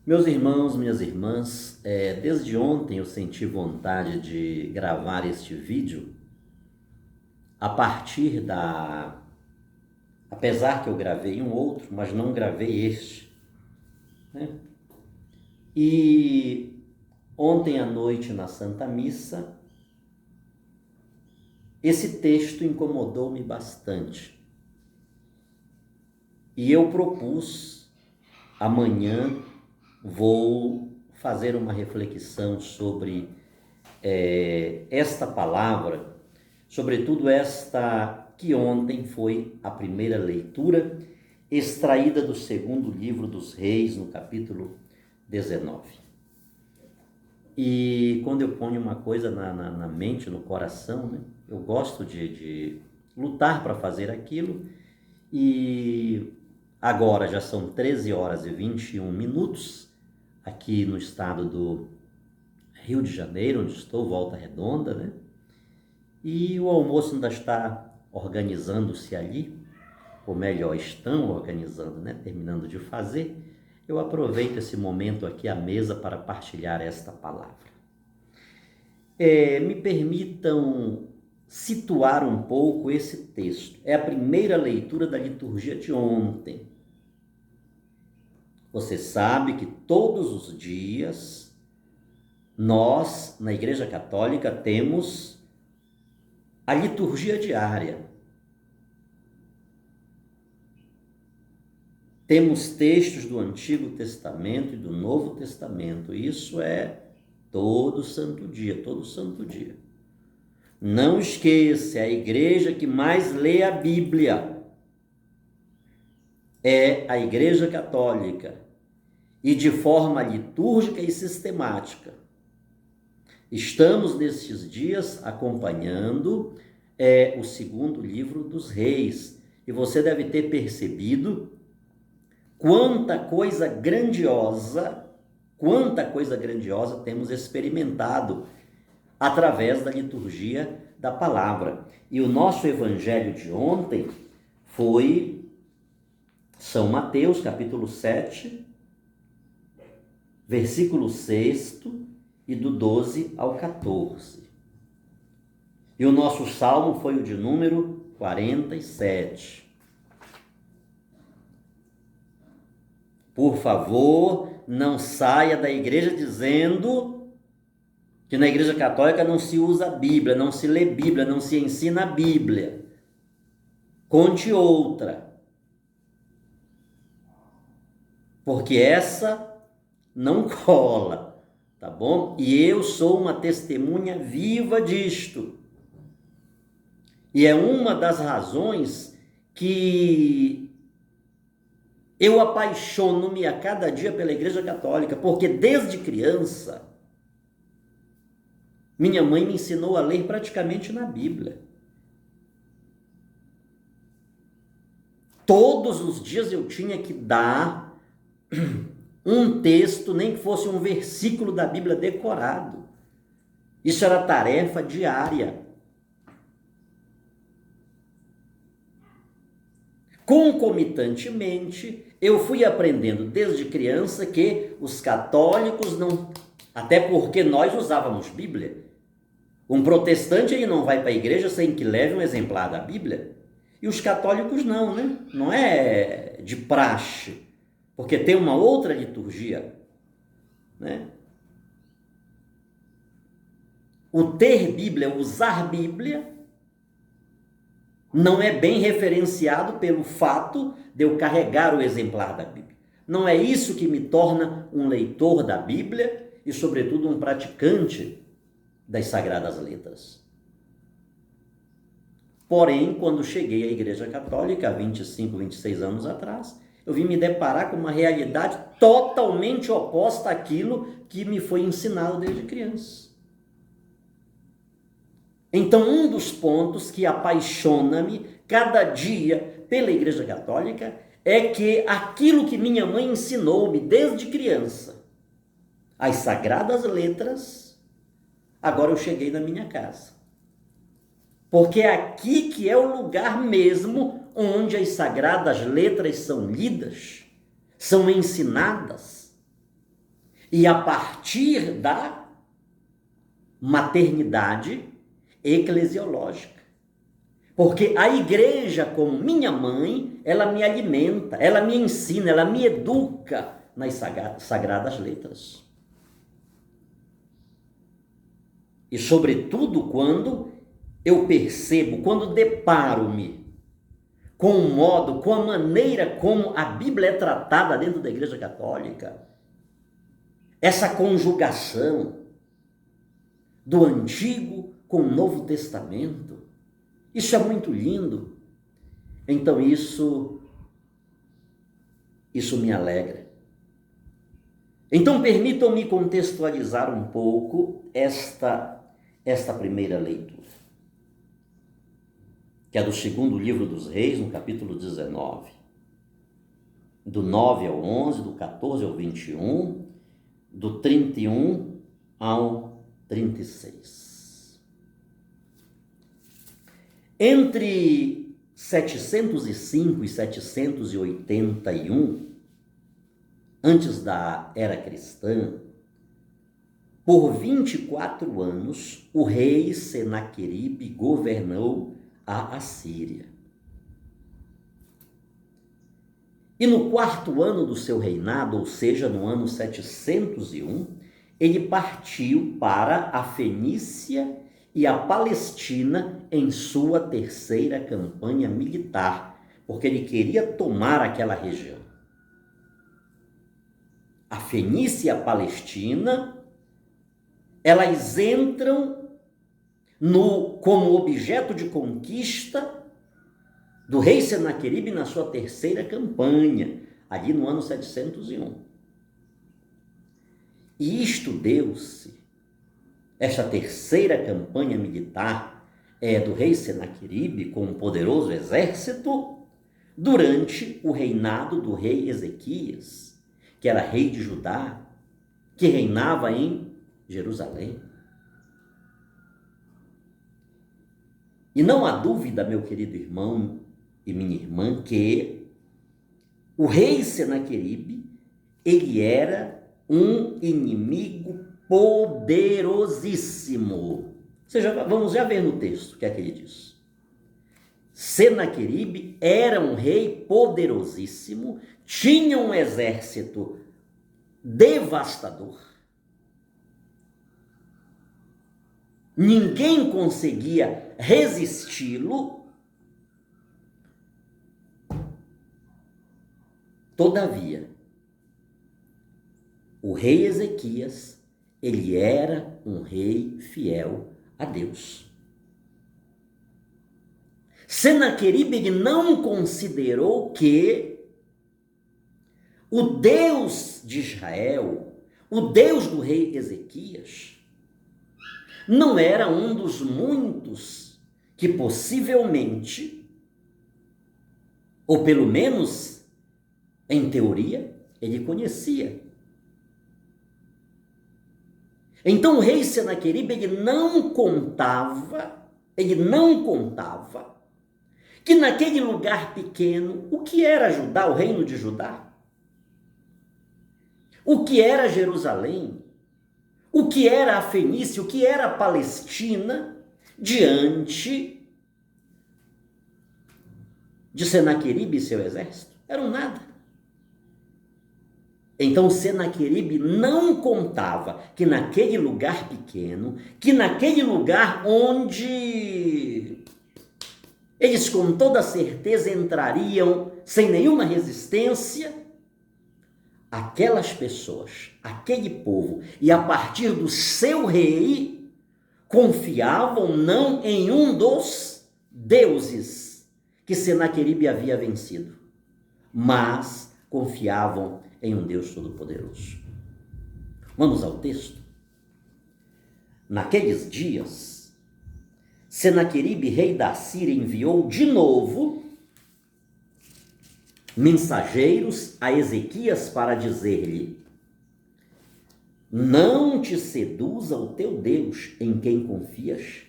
Meus irmãos, minhas irmãs, desde ontem eu senti vontade de gravar este vídeo a partir apesar que eu gravei um outro, mas não gravei este, né? E ontem à noite na Santa Missa, esse texto incomodou-me bastante. E eu propus, amanhã vou fazer uma reflexão sobre esta palavra, sobretudo esta que ontem foi a primeira leitura, extraída do segundo livro dos Reis, no capítulo 19. E quando eu ponho uma coisa na mente, no coração, né, eu gosto de lutar para fazer aquilo. E agora já são 13 horas e 21 minutos, aqui no estado do Rio de Janeiro, onde estou, Volta Redonda, né? E o almoço ainda está organizando-se ali, ou melhor, estão organizando, né? Terminando de fazer. Eu aproveito esse momento aqui à mesa para partilhar esta palavra. Me permitam situar um pouco esse texto. É a primeira leitura da liturgia de ontem. Você sabe que todos os dias nós, na Igreja Católica, temos a liturgia diária. Temos textos do Antigo Testamento e do Novo Testamento. Isso é todo santo dia, todo santo dia. Não esqueça, a igreja que mais lê a Bíblia é a Igreja Católica, e de forma litúrgica e sistemática. Estamos nesses dias acompanhando o segundo livro dos Reis, e você deve ter percebido quanta coisa grandiosa temos experimentado através da liturgia da palavra. E o nosso evangelho de ontem foi São Mateus, capítulo 7, versículo 6 e do 12 ao 14. E o nosso salmo foi o de número 47. Por favor, não saia da igreja dizendo que na Igreja Católica não se usa a Bíblia, não se lê Bíblia, não se ensina a Bíblia. Conte outra. Porque essa não cola, tá bom? E eu sou uma testemunha viva disto. E é uma das razões que eu apaixono-me a cada dia pela Igreja Católica, porque desde criança minha mãe me ensinou a ler praticamente na Bíblia. Todos os dias eu tinha que dar um texto, nem que fosse um versículo da Bíblia decorado. Isso era tarefa diária. Concomitantemente, eu fui aprendendo desde criança que os católicos não... Até porque nós usávamos Bíblia. Um protestante ele não vai para a igreja sem que leve um exemplar da Bíblia. E os católicos não, né? Não é de praxe, porque tem uma outra liturgia, né? O ter Bíblia, usar Bíblia, não é bem referenciado pelo fato de eu carregar o exemplar da Bíblia. Não é isso que me torna um leitor da Bíblia e, sobretudo, um praticante das Sagradas Letras. Porém, quando cheguei à Igreja Católica, há 25, 26 anos atrás, eu vim me deparar com uma realidade totalmente oposta àquilo que me foi ensinado desde criança. Então, um dos pontos que apaixona-me cada dia pela Igreja Católica é que aquilo que minha mãe ensinou-me desde criança, as Sagradas Letras, agora eu cheguei na minha casa. Porque é aqui que é o lugar mesmo onde as Sagradas Letras são lidas, são ensinadas. e a partir da maternidade eclesiológica. Porque a igreja, como minha mãe, ela me alimenta, ela me ensina, ela me educa nas sagradas letras. E sobretudo quando eu percebo, quando deparo-me com o modo, com a maneira como a Bíblia é tratada dentro da Igreja Católica, essa conjugação do Antigo com o Novo Testamento, isso é muito lindo. Então isso me alegra. Então permitam-me contextualizar um pouco esta primeira leitura, que é do segundo livro dos Reis, no capítulo 19, do 9 ao 11, do 14 ao 21, do 31 ao 36. Entre 705 e 781, antes da era cristã, por 24 anos, o rei Senaqueribe governou a Assíria. E no 4º ano do seu reinado, ou seja, no ano 701, ele partiu para a Fenícia e a Palestina em sua 3ª campanha militar, porque ele queria tomar aquela região. A Fenícia e a Palestina, elas entram como objeto de conquista do rei Senaqueribe na sua 3ª campanha, ali no ano 701. E isto deu-se, esta 3ª campanha militar do rei Senaqueribe com um poderoso exército, durante o reinado do rei Ezequias, que era rei de Judá, que reinava em Jerusalém. E não há dúvida, meu querido irmão e minha irmã, que o rei Senaqueribe, ele era um inimigo poderosíssimo. Vamos já ver no texto o que é que ele diz. Senaqueribe era um rei poderosíssimo, tinha um exército devastador. Ninguém conseguia resisti-lo. Todavia, o rei Ezequias, ele era um rei fiel a Deus. Senaqueribe, ele não considerou que o Deus de Israel, o Deus do rei Ezequias, não era um dos muitos que possivelmente, ou pelo menos em teoria, ele conhecia. Então o rei Senaqueribe, ele não contava que naquele lugar pequeno, o que era Judá, o reino de Judá? O que era Jerusalém? O que era a Fenícia? O que era a Palestina diante de Senaqueribe e seu exército? Eram nada. Então Senaqueribe não contava que naquele lugar pequeno, que naquele lugar onde eles com toda certeza entrariam sem nenhuma resistência, aquelas pessoas, aquele povo, e a partir do seu rei, confiavam não em um dos deuses que Senaqueribe havia vencido, mas confiavam em um Deus Todo-Poderoso. Vamos ao texto? Naqueles dias, Senaqueribe, rei da Síria, enviou de novo mensageiros a Ezequias para dizer-lhe: não te seduza o teu Deus em quem confias,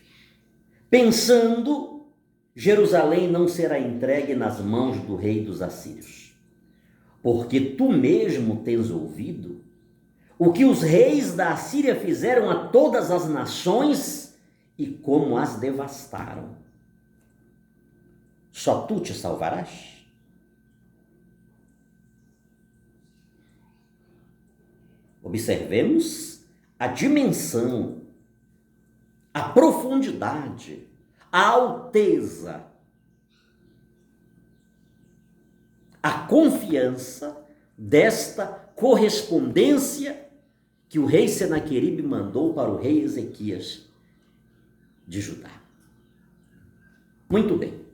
pensando Jerusalém não será entregue nas mãos do rei dos assírios, porque tu mesmo tens ouvido o que os reis da Assíria fizeram a todas as nações e como as devastaram. Só tu te salvarás? Observemos a dimensão, a profundidade, a alteza, a confiança desta correspondência que o rei Senaqueribe mandou para o rei Ezequias de Judá. Muito bem.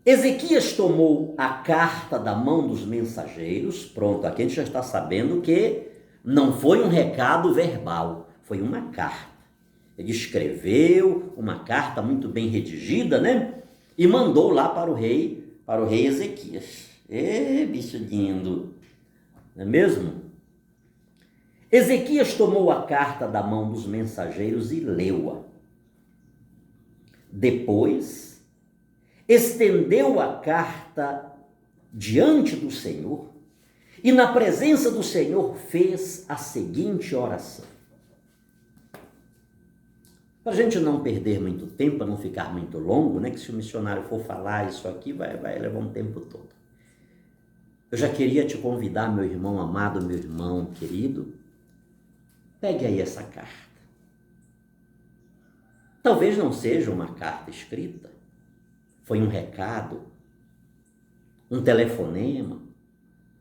Ezequias tomou a carta da mão dos mensageiros. Pronto, aqui a gente já está sabendo que não foi um recado verbal, foi uma carta. Ele escreveu uma carta muito bem redigida, né? E mandou lá para o rei Ezequias. Bicho lindo, não é mesmo? Ezequias tomou a carta da mão dos mensageiros e leu-a. Depois, estendeu a carta diante do Senhor e na presença do Senhor fez a seguinte oração. Para a gente não perder muito tempo, para não ficar muito longo, né? Que se o missionário for falar isso aqui, vai levar um tempo todo. Eu já queria te convidar, meu irmão amado, meu irmão querido, pegue aí essa carta. Talvez não seja uma carta escrita, foi um recado, um telefonema,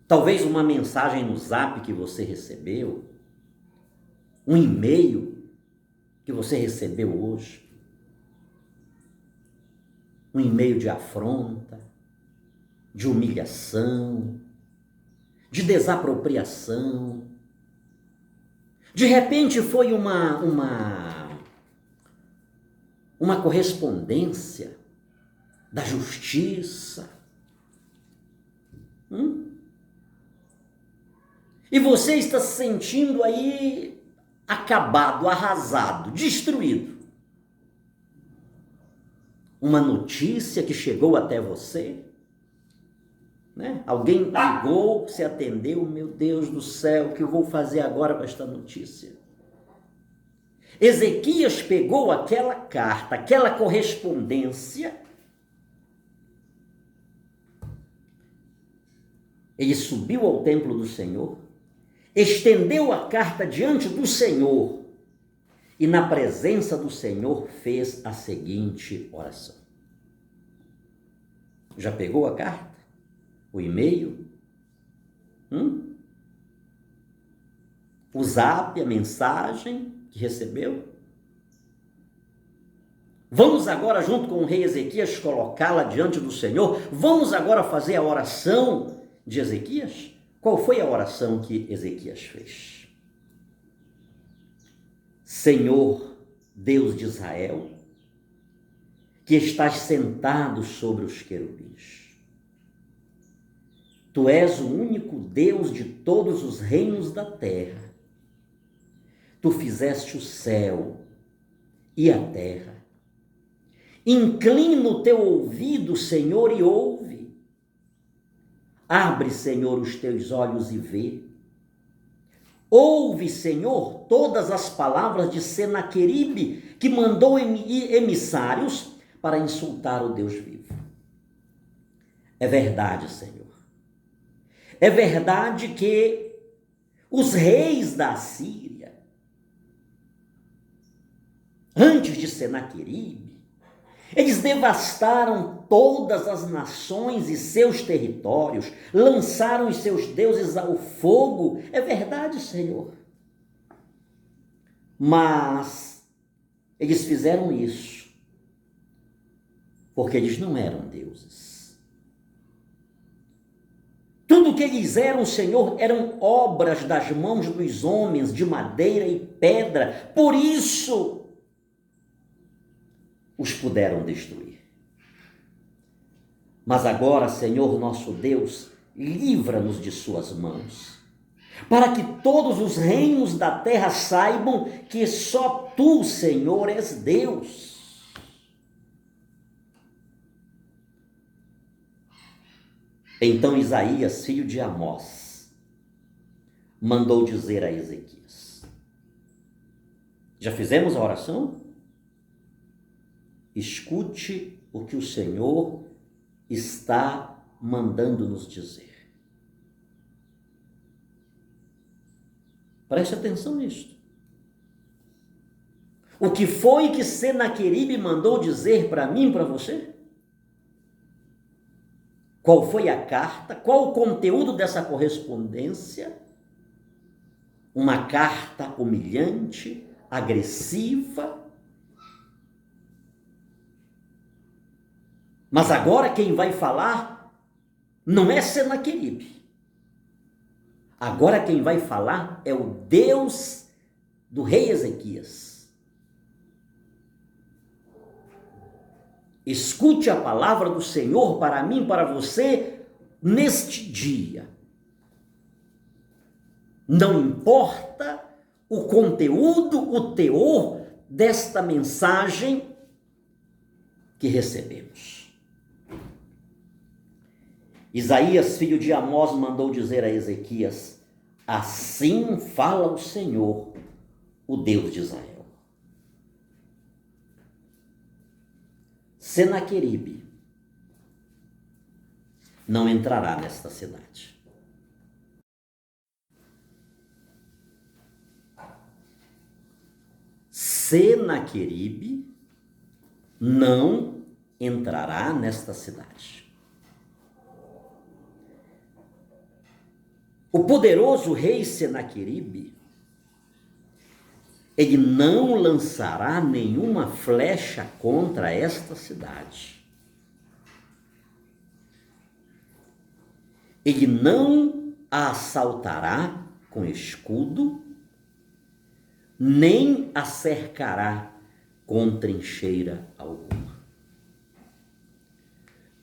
talvez uma mensagem no Zap que você recebeu, um e-mail que você recebeu hoje, um e-mail de afronta, de humilhação, de desapropriação. De repente foi uma correspondência da justiça. E você está se sentindo aí acabado, arrasado, destruído. Uma notícia que chegou até você, né? Alguém ligou, você atendeu, meu Deus do céu, o que eu vou fazer agora com esta notícia? Ezequias pegou aquela carta, aquela correspondência, ele subiu ao templo do Senhor, estendeu a carta diante do Senhor e na presença do Senhor fez a seguinte oração. Já pegou a carta? O e-mail? O Zap, a mensagem que recebeu? Vamos agora, junto com o rei Ezequias, colocá-la diante do Senhor? Vamos agora fazer a oração de Ezequias? Qual foi a oração que Ezequias fez? Senhor, Deus de Israel, que estás sentado sobre os querubins. Tu és o único Deus de todos os reinos da terra. Tu fizeste o céu e a terra. Inclina o teu ouvido, Senhor, e ouve. Abre, Senhor, os teus olhos e vê. Ouve, Senhor, todas as palavras de Senaqueribe, que mandou emissários para insultar o Deus vivo. É verdade, Senhor. É verdade que os reis da Assíria, antes de Senaqueribe, eles devastaram todas as nações e seus territórios, lançaram os seus deuses ao fogo. É verdade, Senhor. Mas eles fizeram isso porque eles não eram deuses. Tudo que eles eram, Senhor, eram obras das mãos dos homens, de madeira e pedra. Por isso os puderam destruir. Mas agora, Senhor nosso Deus, livra-nos de suas mãos, para que todos os reinos da terra saibam que só tu, Senhor, és Deus. Então Isaías, filho de Amós, mandou dizer a Ezequias. Já fizemos a oração? Escute o que o Senhor está mandando nos dizer. Preste atenção nisto. O que foi que Senaqueribe mandou dizer para mim e para você? Qual foi a carta? Qual o conteúdo dessa correspondência? Uma carta humilhante, agressiva. Mas agora quem vai falar não é Senaqueribe. Agora quem vai falar é o Deus do rei Ezequias. Escute a palavra do Senhor para mim e para você neste dia. Não importa o conteúdo, o teor desta mensagem que recebemos. Isaías, filho de Amós, mandou dizer a Ezequias: assim fala o Senhor, o Deus de Israel. Senaqueribe não entrará nesta cidade. Senaqueribe não entrará nesta cidade. O poderoso rei Senaqueribe, ele não lançará nenhuma flecha contra esta cidade. Ele não a assaltará com escudo, nem a cercará com trincheira alguma.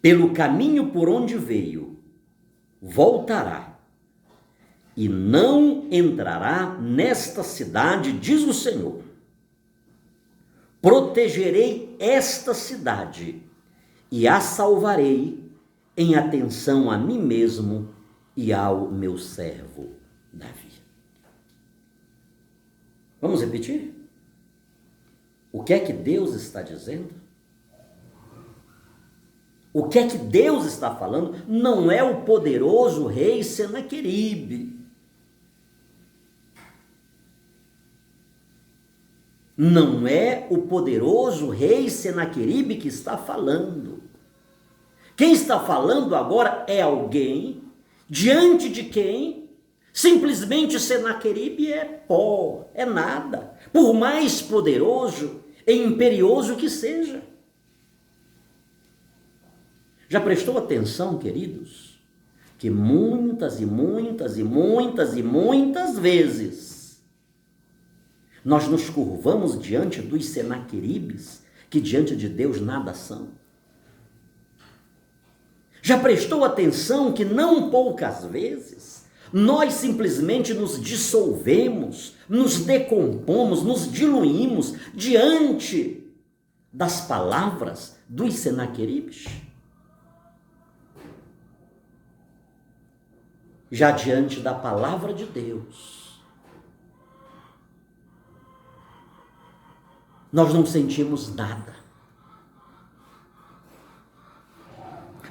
Pelo caminho por onde veio, voltará e não entrará nesta cidade, diz o Senhor. Protegerei esta cidade e a salvarei em atenção a mim mesmo e ao meu servo Davi. Vamos repetir? O que é que Deus está dizendo? O que é que Deus está falando? Não é o poderoso rei Senaqueribe. Não é o poderoso rei Senaqueribe que está falando. Quem está falando agora é alguém diante de quem simplesmente Senaqueribe é pó, é nada. Por mais poderoso e imperioso que seja. Já prestou atenção, queridos, que muitas vezes nós nos curvamos diante dos Senaqueribes, que diante de Deus nada são? Já prestou atenção que não poucas vezes nós simplesmente nos dissolvemos, nos decompomos, nos diluímos diante das palavras dos Senaqueribes? Já diante da palavra de Deus, nós não sentimos nada.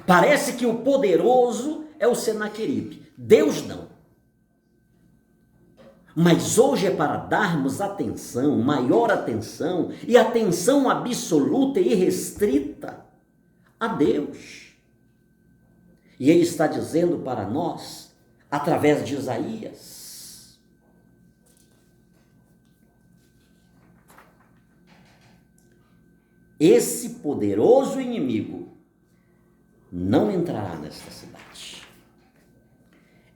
Parece que o poderoso é o Senaqueribe, Deus não. Mas hoje é para darmos atenção, maior atenção, e atenção absoluta e irrestrita a Deus. E Ele está dizendo para nós, através de Isaías: esse poderoso inimigo não entrará nesta cidade.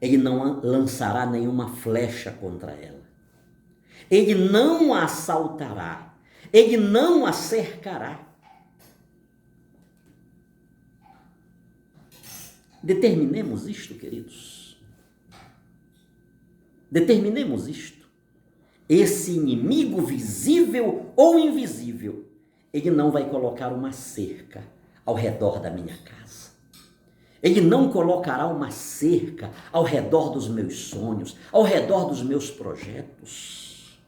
Ele não lançará nenhuma flecha contra ela. Ele não a assaltará. Ele não a cercará. Determinemos isto, queridos. Determinemos isto. Esse inimigo visível ou invisível, ele não vai colocar uma cerca ao redor da minha casa. Ele não colocará uma cerca ao redor dos meus sonhos, ao redor dos meus projetos.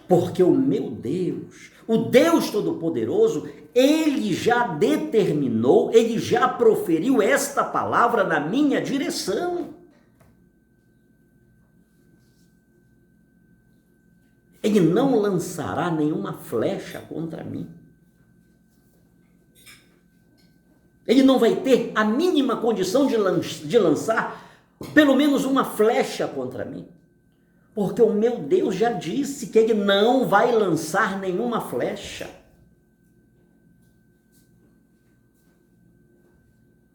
Porque o meu Deus, o Deus Todo-Poderoso, Ele já determinou, Ele já proferiu esta palavra na minha direção. Ele não lançará nenhuma flecha contra mim. Ele não vai ter a mínima condição de lançar pelo menos uma flecha contra mim. Porque o meu Deus já disse que Ele não vai lançar nenhuma flecha.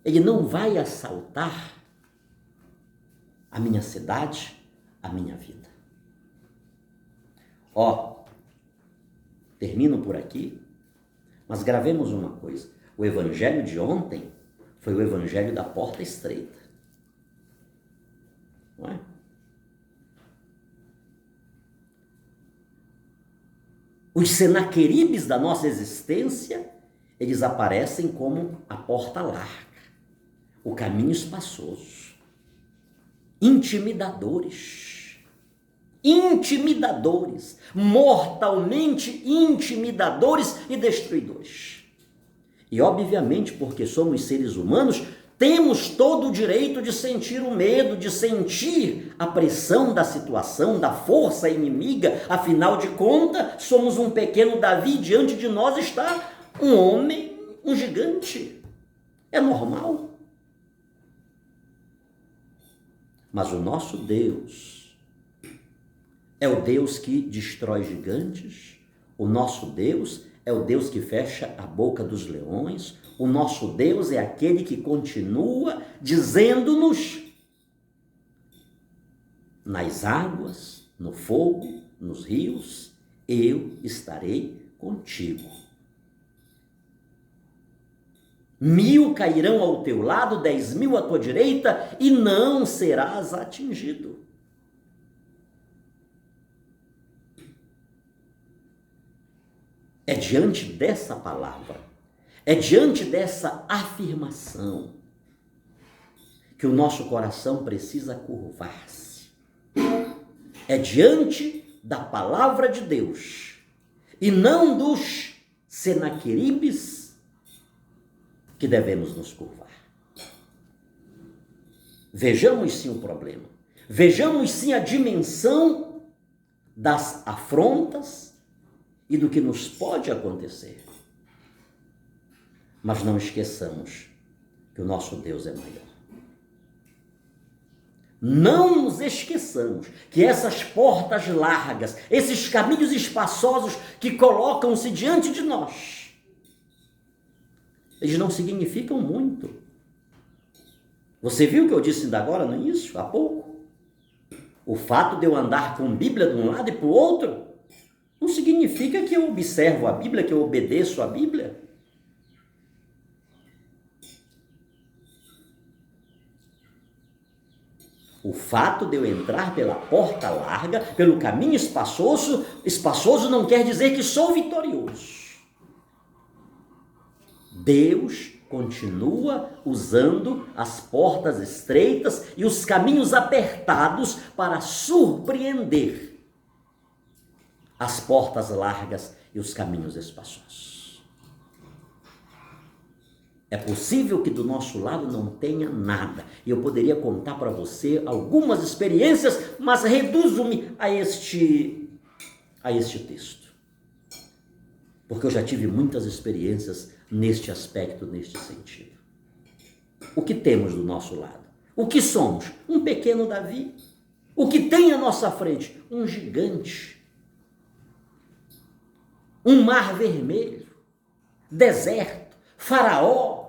Ele não vai assaltar a minha cidade, a minha vida. Termino por aqui, mas gravemos uma coisa. O evangelho de ontem foi o evangelho da porta estreita. Não é? Os Senaqueribes da nossa existência, eles aparecem como a porta larga, o caminho espaçoso, intimidadores, mortalmente intimidadores e destruidores. E obviamente, porque somos seres humanos, temos todo o direito de sentir o medo, de sentir a pressão da situação, da força inimiga. Afinal de contas, somos um pequeno Davi, diante de nós está um homem, um gigante. É normal. Mas o nosso Deus é o Deus que destrói gigantes, o nosso Deus é o Deus que fecha a boca dos leões, o nosso Deus é aquele que continua dizendo-nos nas águas, no fogo, nos rios, eu estarei contigo. 1000 cairão ao teu lado, 10.000 à tua direita, e não serás atingido. É diante dessa palavra, é diante dessa afirmação que o nosso coração precisa curvar-se. É diante da palavra de Deus e não dos Senaqueribes que devemos nos curvar. Vejamos sim o problema, vejamos sim a dimensão das afrontas e do que nos pode acontecer. Mas não esqueçamos que o nosso Deus é maior. Não nos esqueçamos que essas portas largas, esses caminhos espaçosos que colocam-se diante de nós, eles não significam muito. Você viu o que eu disse ainda agora no início, há pouco? O fato de eu andar com Bíblia de um lado e para o outro não significa que eu observo a Bíblia, que eu obedeço a Bíblia. O fato de eu entrar pela porta larga, pelo caminho espaçoso não quer dizer que sou vitorioso. Deus continua usando as portas estreitas e os caminhos apertados para surpreender as portas largas e os caminhos espaçosos. É possível que do nosso lado não tenha nada. E eu poderia contar para você algumas experiências, mas reduzo-me a este texto. Porque eu já tive muitas experiências neste aspecto, neste sentido. O que temos do nosso lado? O que somos? Um pequeno Davi. O que tem à nossa frente? Um gigante. Um mar vermelho. Deserto. Faraó.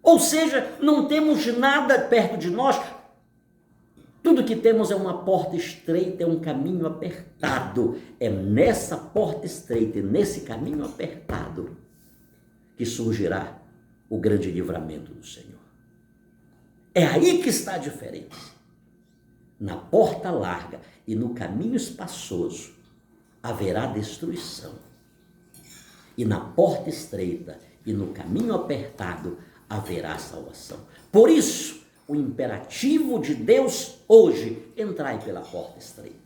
Ou seja, não temos nada perto de nós. Tudo que temos é uma porta estreita, é um caminho apertado. É nessa porta estreita e nesse caminho apertado que surgirá o grande livramento do Senhor. É aí que está a diferença. Na porta larga e no caminho espaçoso haverá destruição. E na porta estreita e no caminho apertado haverá salvação. Por isso, o imperativo de Deus hoje: entrai pela porta estreita.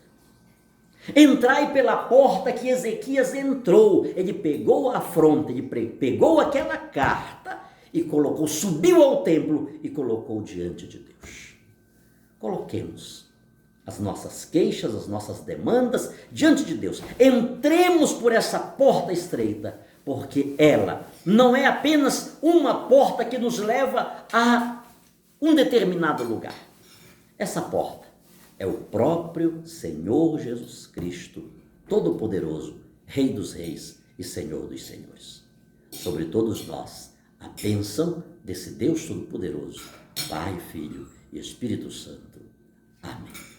Entrai pela porta que Ezequias entrou. Ele pegou a afronta, ele pegou aquela carta e colocou, subiu ao templo e colocou diante de Deus. Coloquemos as nossas queixas, as nossas demandas diante de Deus. Entremos por essa porta estreita, porque ela não é apenas uma porta que nos leva a um determinado lugar. Essa porta é o próprio Senhor Jesus Cristo, Todo-Poderoso, Rei dos Reis e Senhor dos Senhores. Sobre todos nós, a bênção desse Deus Todo-Poderoso, Pai, Filho e Espírito Santo. Amém.